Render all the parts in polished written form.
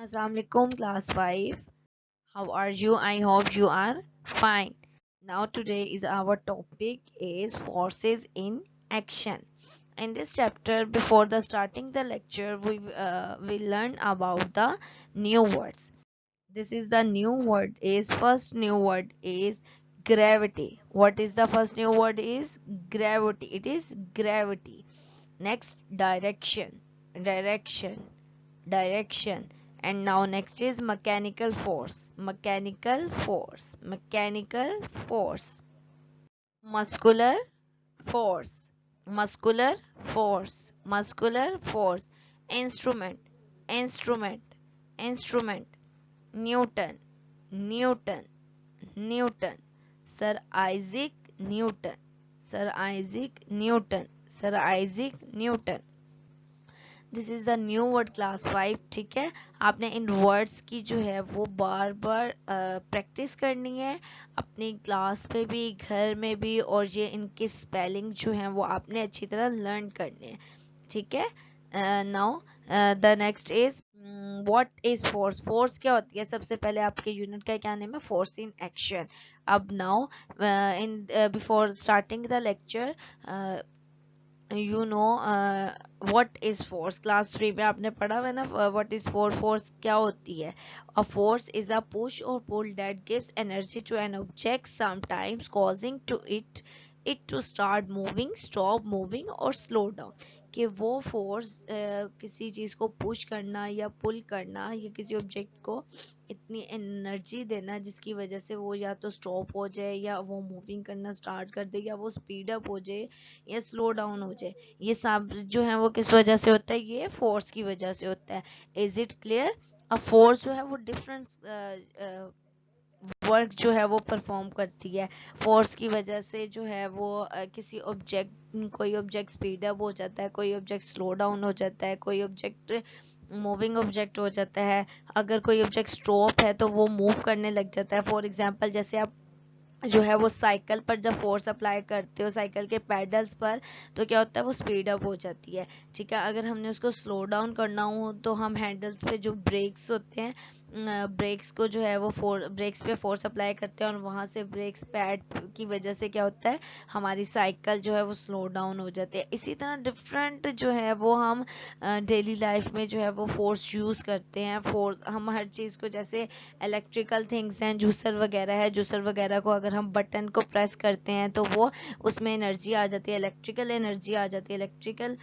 Assalamualaikum class 5. How are you? I hope you are fine. Now today is our topic is forces in action. In this chapter, before the starting the lecture, we learn about the new words. This is the new word is first new word is gravity. What is the first new word is gravity. It is gravity. Next direction direction. And now next is mechanical force, mechanical force, muscular force, muscular muscular force, instrument, instrument, instrument, newton, newton, newton, sir isaac newton, sir isaac newton, sir isaac newton. This is the new word class 5. ठीक है, आपने इन words की जो है वो बार बार practice करनी है अपनी क्लास पे भी, घर में भी, और ये इनके स्पेलिंग जो हैं वो आपने अच्छी तरह लर्न करने हैं. ठीक है. Now the next is what is force. Force क्या होती है? सबसे पहले आपके यूनिट का क्या नेम है? Force in action. अब now in before starting the lecture what is force. Class 3 में आपने पढ़ा हुआ है ना व्हाट इज फोर्स. फोर्स क्या होती है? A force is a push और pull that gives energy to an object sometimes causing to it to start moving, stop moving और स्लो डाउन. कि वो फोर्स किसी चीज को पुश करना या पुल करना या किसी ऑब्जेक्ट को इतनी एनर्जी देना जिसकी वजह से वो या तो स्टॉप हो जाए या वो मूविंग करना स्टार्ट कर दे या वो स्पीड अप हो जाए या स्लो डाउन हो जाए. ये सब जो है वो किस वजह से होता है? ये फोर्स की वजह से होता है. Is it clear? अब फोर्स जो है वो डिफरेंट वर्क जो है वो परफॉर्म करती है. फोर्स की वजह से जो है वो किसी ऑब्जेक्ट, कोई ऑब्जेक्ट स्पीड अप हो जाता है, कोई ऑब्जेक्ट स्लो डाउन हो जाता है, कोई ऑब्जेक्ट मूविंग ऑब्जेक्ट हो जाता है. अगर कोई ऑब्जेक्ट स्टॉप है तो वो मूव करने लग जाता है. फॉर एग्जांपल जैसे आप जो है वो साइकिल पर जब फोर्स अप्लाई करते हो साइकिल के पैडल्स पर, तो क्या होता है? वो स्पीड अप हो जाती है. ठीक है. अगर हमने उसको स्लो डाउन करना हो तो हम हैंडल्स पे जो ब्रेक्स होते हैं, ब्रेक्स को जो है वो ब्रेक्स पे फोर्स अप्लाई करते हैं और वहाँ से ब्रेक्स पैड की वजह से क्या होता है? हमारी साइकिल जो है वो स्लो डाउन हो जाती है. इसी तरह डिफरेंट जो है वो हम डेली लाइफ में जो है वो फोर्स यूज़ करते हैं. फोर्स हम हर चीज़ को, जैसे इलेक्ट्रिकल थिंग्स हैं, जूसर वगैरह है, जूसर वगैरह को अगर हम बटन को प्रेस करते हैं तो वो उसमें एनर्जी आ जाती है, इलेक्ट्रिकल एनर्जी आ जाती है, इलेक्ट्रिकल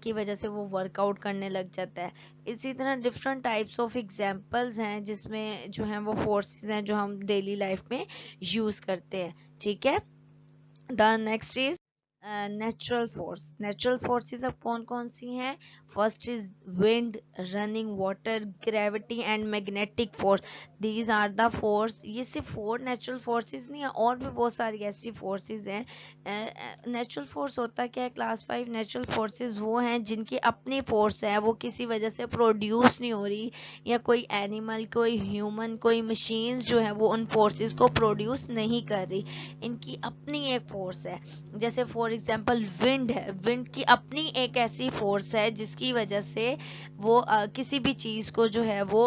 की वजह से वो वर्कआउट करने लग जाता है. इसी तरह डिफरेंट टाइप्स ऑफ एग्जांपल्स हैं जिसमें जो हैं वो फोर्सेस हैं जो हम डेली लाइफ में यूज़ करते हैं. ठीक है. The next is natural force. Natural forces अब कौन कौन सी हैं? First is wind, running water, gravity and magnetic force. These are the force. ये सिर्फ 4 नेचुरल फोर्सेस नहीं है, और भी बहुत सारी ऐसी फोर्सेस हैं. नेचुरल फोर्स होता क्या है क्लास 5? नेचुरल फोर्सेस वो हैं जिनकी अपनी फोर्स है, वो किसी वजह से प्रोड्यूस नहीं हो रही, या कोई एनिमल, कोई ह्यूमन, कोई मशीन जो है वो उन फोर्सेस को प्रोड्यूस नहीं कर रही. इनकी अपनी एक फोर्स है. जैसे फॉर एग्जांपल विंड है. विंड की अपनी एक ऐसी फोर्स है जिसकी वजह से वो किसी भी चीज को जो है वो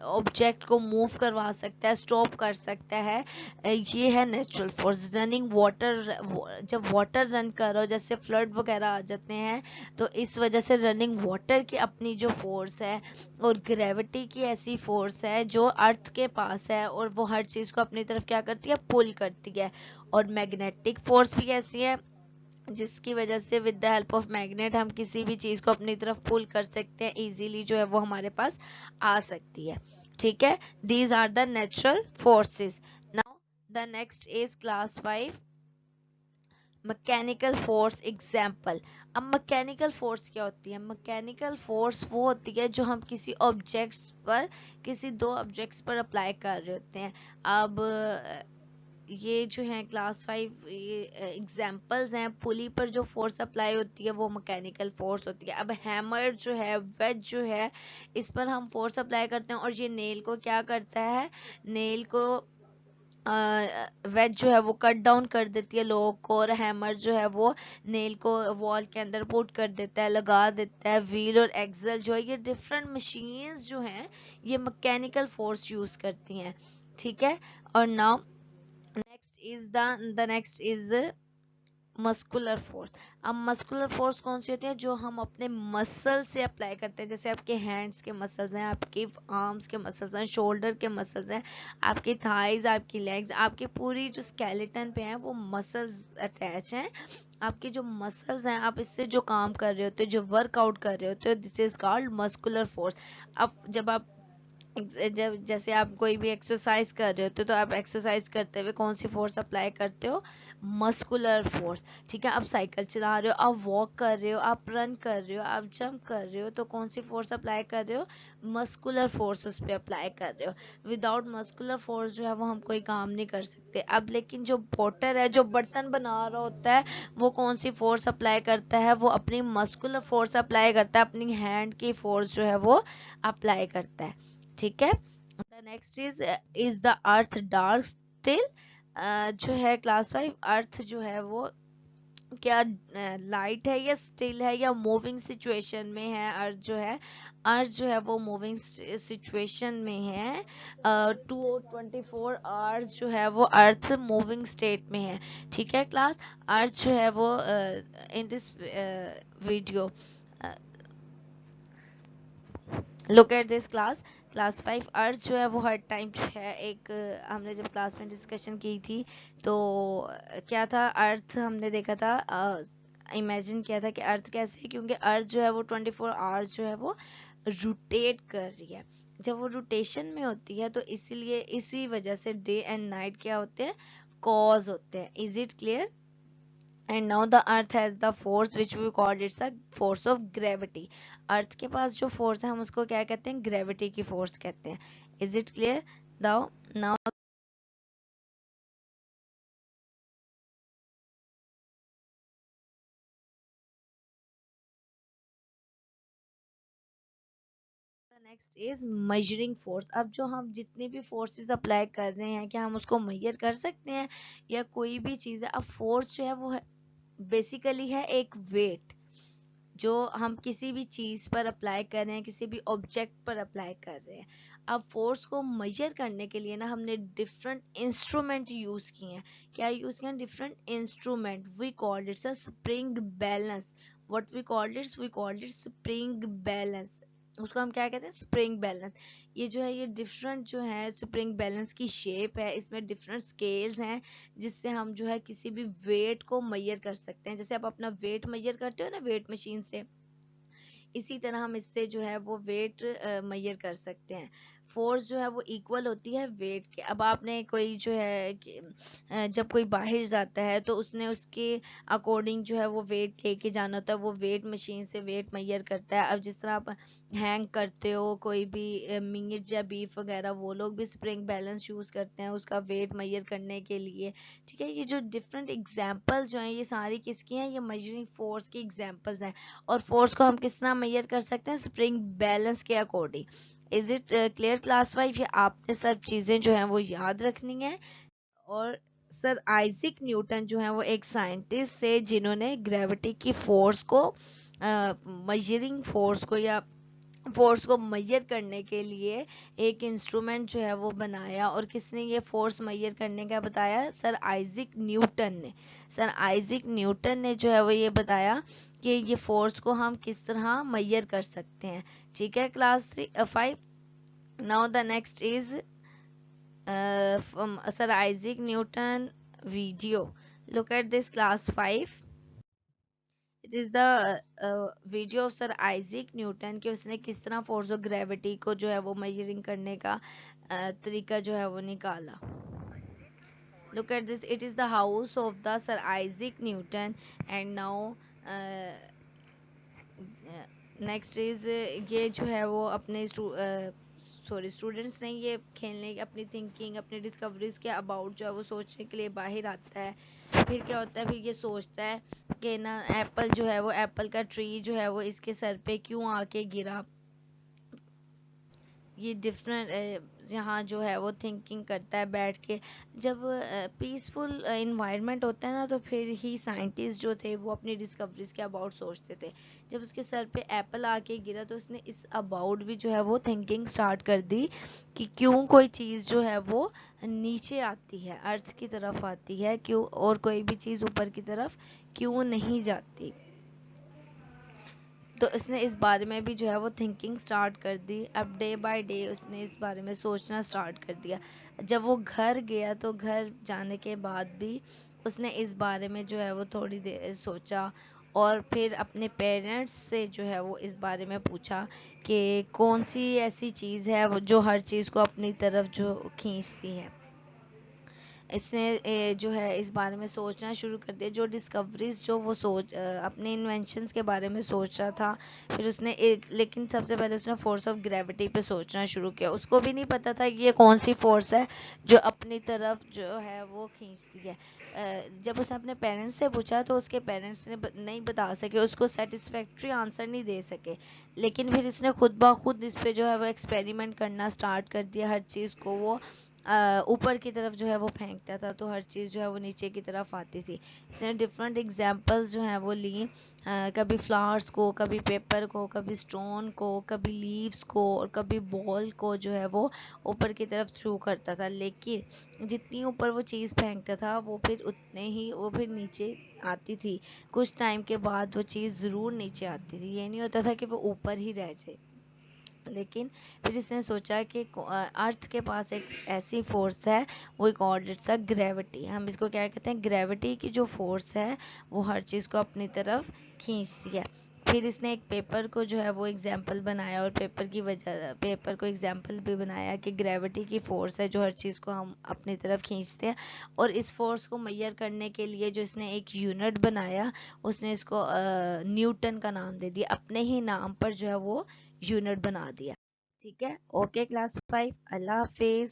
ऑब्जेक्ट को मूव करवा सकता है, स्टॉप कर सकता है. ये है नेचुरल फोर्स. रनिंग वाटर, जब वाटर रन करो, जैसे फ्लड वगैरह आ जाते हैं, तो इस वजह से रनिंग वाटर की अपनी जो फोर्स है. और ग्रेविटी की ऐसी फोर्स है जो अर्थ के पास है और वो हर चीज को अपनी तरफ क्या करती है? पुल करती है. और मैग्नेटिक फोर्स भी ऐसी है जिसकी वजह से with the help of magnet हम किसी भी चीज को अपनी तरफ पुल कर सकते हैं, इजीली जो है वो हमारे पास आ सकती है. ठीक है. These are the natural forces. Now the next is class 5 mechanical force example. अब मैकेनिकल फोर्स क्या होती है? मैकेनिकल फोर्स वो होती है जो हम किसी ऑब्जेक्ट्स पर, किसी 2 ऑब्जेक्ट्स पर अप्लाई कर रहे होते हैं. अब ये जो है क्लास 5 एग्जाम्पल्स हैं. पुली पर जो फोर्स अप्लाई होती है वो मैकेनिकल फोर्स होती है. अब हैमर जो है, वेज जो है, इस पर हम फोर्स अप्लाई करते हैं और ये नेल को क्या करता है? नेल को वेज जो है वो कट डाउन कर देती है लोगों को, और हैमर जो है वो नेल को वॉल के अंदर पुट कर देता है, लगा देता है। व्हील और एक्सल जो है ये डिफरेंट मशीन्स जो हैं ये मैकेनिकल फोर्स यूज करती हैं, ठीक है। और now next is muscular force. अब मस्कुलर फोर्स कौन सी होती है? जो हम अपने मसल से अप्लाई करते हैं, जैसे आपके हैंड्स के मसल्स हैं, आपके आर्म्स के मसल्स हैं, शोल्डर के मसल्स हैं, आपके थाइज, आपकी लेग्स, आपकी पूरी जो स्केलेटन पे है वो मसल्स अटैच हैं। आपके जो मसल्स हैं, आप इससे जो काम कर रहे होते हो, जो वर्कआउट कर रहे होते हो, this is called muscular force. अब जब आप जब जैसे आप कोई भी एक्सरसाइज कर रहे होते हो तो आप एक्सरसाइज करते हुए कौन सी फोर्स अप्लाई करते हो? मस्कुलर फोर्स, ठीक है। आप साइकिल चला रहे हो, आप वॉक कर रहे हो, आप रन कर रहे हो, आप जंप कर रहे हो, तो कौन सी फोर्स अप्लाई कर रहे हो? मस्कुलर फोर्स उस पर अप्लाई कर रहे हो। विदाउट मस्कुलर फोर्स जो है वो हम कोई काम नहीं कर सकते। अब लेकिन जो पोटर है, जो बर्तन बना रहा होता है, वो कौन सी फोर्स अप्लाई करता है? वो अपनी मस्कुलर फोर्स अप्लाई करता है, अपनी हैंड की फोर्स जो है वो अप्लाई करता है, ठीक है। The next is the earth dark still. जो है क्लास 5, अर्थ जो है वो क्या लाइट है या स्टिल है या मूविंग सिचुएशन में है? अर्थ जो है वो मूविंग सिचुएशन में है। 2 24 आवर्स जो है वो अर्थ मूविंग स्टेट में है, ठीक है क्लास। अर्थ जो है वो in this video, look at this class 5, अर्थ जो है वो हर टाइम जो है एक हमने जब क्लास में डिस्कशन की थी तो क्या था? अर्थ हमने देखा था, इमेजिन किया था कि अर्थ कैसे है, क्योंकि अर्थ जो है वो 24 आवर्स जो है वो रोटेट कर रही है। जब वो रोटेशन में होती है तो इसीलिए इसी वजह से डे एंड नाइट क्या होते हैं? कॉज होते हैं। Is it clear? And now the earth has the force which we called it's a force of gravity. Earth के पास जो फोर्स है हम उसको क्या कहते हैं? ग्रेविटी की फोर्स कहते हैं। Is it clear? Now now next is measuring force. अब जो हम जितनी भी फोर्सेस अप्लाई कर रहे हैं, क्या हम उसको मेजर कर सकते हैं? या कोई भी चीज़ है, अब फोर्स जो है वो बेसिकली है एक वेट जो हम किसी भी चीज पर अप्लाई कर रहे हैं, किसी भी ऑब्जेक्ट पर अप्लाई कर रहे हैं। अब फोर्स को मेजर करने के लिए ना हमने डिफरेंट इंस्ट्रूमेंट यूज किए हैं। क्या यूज किए हैं? Different instrument. We called it's a spring balance. What we called it spring balance. उसको हम क्या कहते हैं? Spring balance. ये जो है ये डिफरेंट जो है स्प्रिंग बैलेंस की शेप है, इसमें डिफरेंट स्केल्स हैं जिससे हम जो है किसी भी वेट को मेजर कर सकते हैं। जैसे आप अपना वेट मेजर करते हो ना वेट मशीन से, इसी तरह हम इससे जो है वो वेट मेजर कर सकते हैं। फोर्स जो है वो इक्वल होती है वेट के। अब आपने कोई जो है जब कोई बाहर जाता है तो उसने उसके अकॉर्डिंग जो है वो वेट लेके जाना होता है, वो वेट मशीन से वेट मेजर करता है। अब जिस तरह आप हैंग करते हो कोई भी मीट या बीफ वगैरह, वो लोग भी स्प्रिंग बैलेंस यूज करते हैं उसका वेट मेजर करने के लिए, ठीक है। ये जो डिफरेंट एग्जांपल्स जो हैं ये सारी किसकी हैं? ये मेजरिंग फोर्स की एग्जांपल्स हैं। और फोर्स को हम किस तरह मेजर कर सकते हैं? स्प्रिंग बैलेंस के according. Is it clear class 5? ये आपने सब चीजें जो हैं वो याद रखनी है। और सर आइजैक न्यूटन जो है वो एक साइंटिस्ट थे जिन्होंने ग्रेविटी की फोर्स को मेजरिंग फोर्स को या फोर्स को मेजर करने के लिए एक इंस्ट्रूमेंट जो है वो बनाया। और किसने ये फोर्स मेजर करने का बताया? सर आइजैक न्यूटन ने। सर आइजैक न्यूटन ने जो है वो ये बताया कि ये फोर्स को हम किस तरह मेजर कर सकते हैं, ठीक है class 5। Now the next is sir Isaac Newton video. Look at this class 5। It is the video of sir Isaac Newton कि उसने किस तरह फोर्स ऑफ ग्रेविटी को जो है वो मेजरिंग करने का तरीका जो है वो निकाला। Look at this, it is the house of the sir Isaac Newton. And now next is ये जो है वो अपने स्टूडेंट्स ने ये खेलने अपनी थिंकिंग अपनी डिस्कवरीज के अबाउट जो है वो सोचने के लिए बाहर आता है। फिर क्या होता है? फिर ये सोचता है कि ना एप्पल जो है वो एप्पल का ट्री जो है वो इसके सर पे क्यों आके गिरा। ये डिफरेंट यहाँ जो है वो थिंकिंग करता है बैठ के। जब पीसफुल इन्वायरमेंट होता है ना, तो फिर ही साइंटिस्ट जो थे वो अपनी डिस्कवरीज के अबाउट सोचते थे। जब उसके सर पे एप्पल आके गिरा तो उसने इस अबाउट भी जो है वो थिंकिंग स्टार्ट कर दी कि क्यों कोई चीज़ जो है वो नीचे आती है, अर्थ की तरफ आती है क्यों, और कोई भी चीज़ ऊपर की तरफ क्यों नहीं जाती। तो उसने इस बारे में भी जो है वो थिंकिंग स्टार्ट कर दी। अब डे बाय डे उसने इस बारे में सोचना स्टार्ट कर दिया। जब वो घर गया तो घर जाने के बाद भी उसने इस बारे में जो है वो थोड़ी देर सोचा, और फिर अपने पेरेंट्स से जो है वो इस बारे में पूछा कि कौन सी ऐसी चीज़ है वो जो हर चीज़ को अपनी तरफ जो खींचती है। इसने जो है इस बारे में सोचना शुरू कर दिया। जो डिस्कवरीज जो वो अपने इन्वेंशंस के बारे में सोच रहा था, फिर उसने लेकिन सबसे पहले उसने फोर्स ऑफ ग्रेविटी पे सोचना शुरू किया। उसको भी नहीं पता था कि ये कौन सी फोर्स है जो अपनी तरफ जो है वो खींचती है। जब उसने अपने पेरेंट्स से पूछा तो उसके पेरेंट्स ने नहीं बता सके, उसको सेटिस्फैक्ट्री आंसर नहीं दे सके। लेकिन फिर इसने खुद ब खुद इस पे जो है वो एक्सपेरिमेंट करना स्टार्ट कर दिया। हर चीज़ को वो ऊपर की तरफ जो है वो फेंकता था, तो हर चीज़ जो है वो नीचे की तरफ आती थी। इसने डिफरेंट एग्जांपल्स जो हैं वो ली, कभी फ्लावर्स को, कभी पेपर को, कभी स्टोन को, कभी लीव्स को, और कभी बॉल को जो है वो ऊपर की तरफ थ्रू करता था। लेकिन जितनी ऊपर वो चीज़ फेंकता था वो फिर उतने ही वो फिर नीचे आती थी। कुछ टाइम के बाद वो चीज़ ज़रूर नीचे आती थी, ये नहीं होता था कि वो ऊपर ही रह जाए। लेकिन फिर इसने सोचा कि अर्थ के पास एक ऐसी फोर्स है, वो कॉल्ड इट्स अ ग्रेविटी। हम इसको क्या कहते हैं, ग्रेविटी की जो फोर्स है वो हर चीज़ को अपनी तरफ खींचती है। फिर इसने एक पेपर को जो है वो एग्जाम्पल बनाया, और पेपर को एग्जाम्पल भी बनाया कि ग्रेविटी की फोर्स है जो हर चीज़ को हम अपनी तरफ खींचते हैं। और इस फोर्स को मेजर करने के लिए जो इसने एक यूनिट बनाया, उसने इसको न्यूटन का नाम दे दिया, अपने ही नाम पर जो है वो यूनिट बना दिया। ठीक है, ओके क्लास 5, अल्लाह हाफिज।